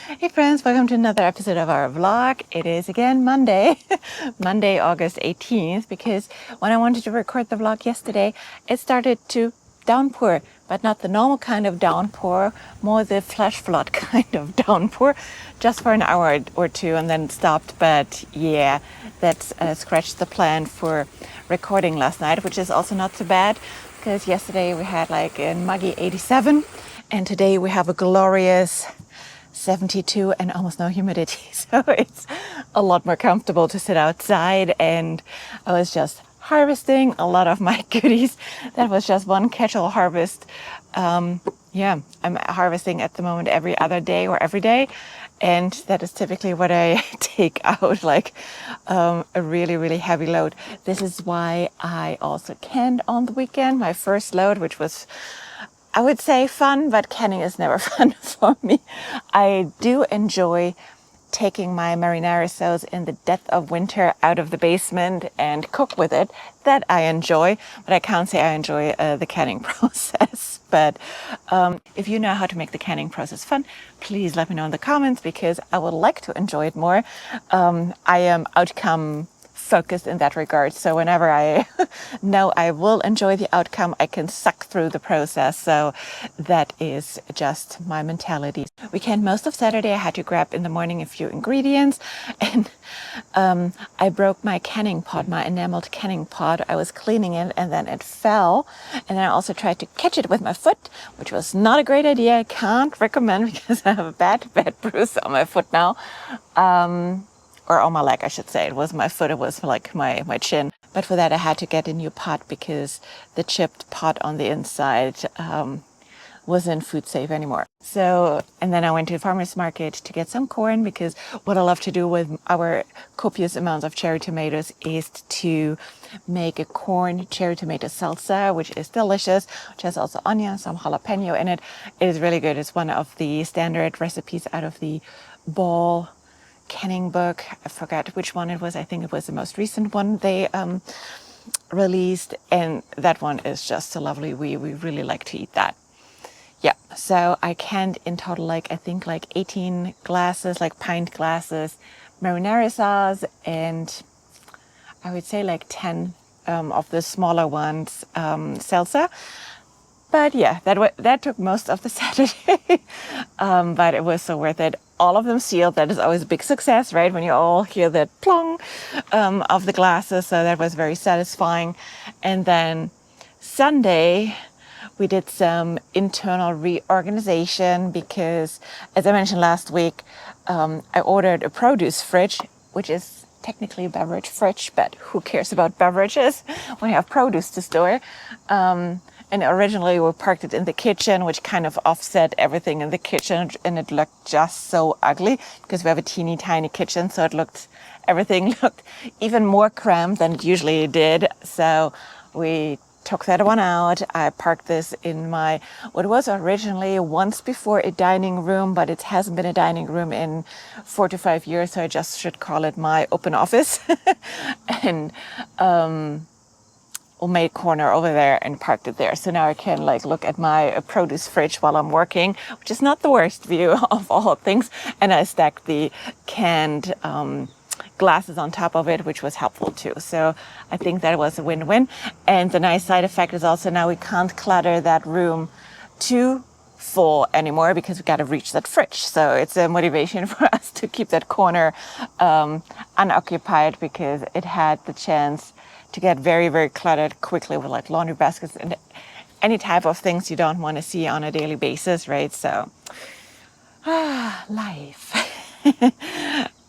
Hey friends, welcome to another episode of our vlog. It is again Monday, Monday, August 18th, because when I wanted to record the vlog yesterday, it started to downpour, but not the normal kind of downpour, more the flash flood kind of downpour, just for an hour or two and then it stopped. But yeah, that scratched the plan for recording last night, which is also not so bad, because yesterday we had like a muggy 87 and today we have a glorious 72 and almost no humidity. So it's a lot more comfortable to sit outside, and I was just harvesting a lot of my goodies. That was just one catch-all harvest. Yeah, I'm harvesting at the moment every other day or every day. And that is typically what I take out, like a really, really heavy load. This is why I also canned on the weekend, my first load, which was, I would say, fun, but canning is never fun for me. I do enjoy taking my marinara sauce in the depth of winter out of the basement and cook with it. That I enjoy, but I can't say I enjoy the canning process. But if you know how to make the canning process fun, please let me know in the comments, because I would like to enjoy it more. I am outcome focused in that regard. So whenever I know I will enjoy the outcome, I can suck through the process. So that is just my mentality. Weekend, most of Saturday, I had to grab in the morning a few ingredients, and I broke my canning pot, my enameled canning pot. I was cleaning it and then it fell. And then I also tried to catch it with my foot, which was not a great idea. I can't recommend, because I have a bad bruise on my foot now. Or on my leg, I should say. It was my foot, it was like my chin. But for that, I had to get a new pot, because the chipped pot on the inside wasn't food safe anymore. So, and then I went to the farmer's market to get some corn, because what I love to do with our copious amounts of cherry tomatoes is to make a corn cherry tomato salsa, which is delicious, which has also onion, some jalapeno in it. It is really good. It's one of the standard recipes out of the Ball canning book. I forgot which one it was. I think it was the most recent one they released, and that one is just so lovely. We really like to eat that. Yeah, so I canned in total, like I think like 18 glasses, like pint glasses marinara sauce, and I would say like 10 of the smaller ones salsa. But yeah, that took most of the Saturday, but it was so worth it. All of them sealed. That is always a big success, right? When you all hear that plong of the glasses. So that was very satisfying. And then Sunday, we did some internal reorganization, because, as I mentioned last week, I ordered a produce fridge, which is technically a beverage fridge, but who cares about beverages when you have produce to store? And originally we parked it in the kitchen, which kind of offset everything in the kitchen, and it looked just so ugly, because we have a teeny tiny kitchen, so everything looked even more cramped than it usually did. So we took that one out. I parked this in what was originally once before a dining room, but it hasn't been a dining room in 4 to 5 years, so I just should call it my open office. And made corner over there and parked it there. So now I can like look at my produce fridge while I'm working, which is not the worst view of all things. And I stacked the canned glasses on top of it, which was helpful too. So I think that was a win-win. And the nice side effect is also now we can't clutter that room too full anymore, because we got to reach that fridge. So it's a motivation for us to keep that corner unoccupied, because it had the chance to get very, very cluttered quickly with like laundry baskets and any type of things you don't want to see on a daily basis, right? So, life.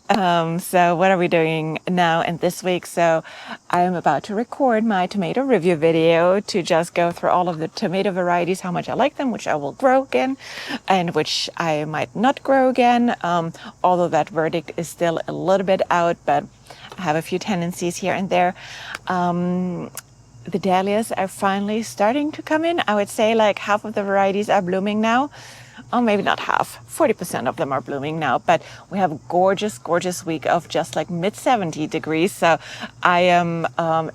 So what are we doing now and this week? So I'm about to record my tomato review video, to just go through all of the tomato varieties, how much I like them, which I will grow again, and which I might not grow again. Although that verdict is still a little bit out, but I have a few tendencies here and there. The dahlias are finally starting to come in. I would say like half of the varieties are blooming now. oh, maybe not half, 40% of them are blooming now, but we have a gorgeous, gorgeous week of just like mid 70 degrees. So I am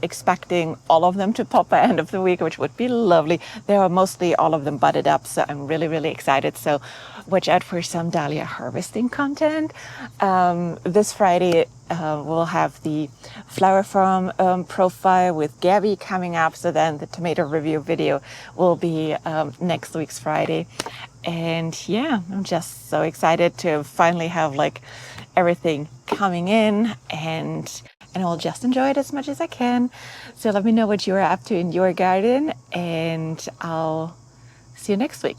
expecting all of them to pop by end of the week, which would be lovely. They are mostly all of them budded up, so I'm really, really excited. So watch out for some dahlia harvesting content. This Friday, we'll have the Flower Farm profile with Gabby coming up. So then the tomato review video will be next week's Friday. And yeah, I'm just so excited to finally have like everything coming in, and I'll just enjoy it as much as I can. So let me know what you're up to in your garden, and I'll see you next week.